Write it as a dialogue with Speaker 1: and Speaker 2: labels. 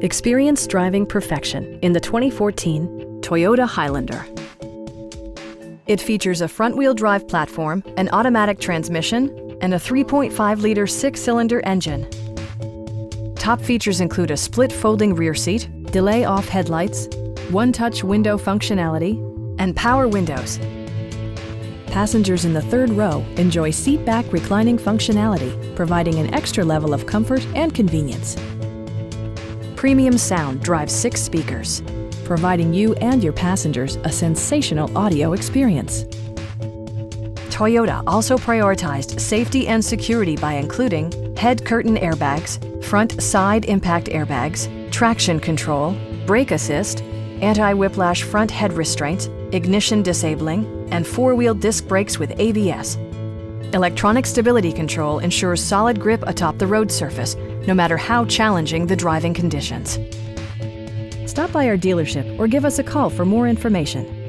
Speaker 1: Experience driving perfection in the 2014 Toyota Highlander. It features a front-wheel drive platform, an automatic transmission, and a 3.5-liter six-cylinder engine. Top features include a split folding rear seat, delay-off headlights, one-touch window functionality, and power windows. Passengers in the third row enjoy seat-back reclining functionality, providing an extra level of comfort and convenience. Premium sound drives 6 speakers, providing you and your passengers a sensational audio experience. Toyota also prioritized safety and security by including head curtain airbags, front side impact airbags, traction control, brake assist, anti-whiplash front head restraints, ignition disabling, and 4-wheel disc brakes with ABS. Electronic stability control ensures solid grip atop the road surface, no matter how challenging the driving conditions. Stop by our dealership or give us a call for more information.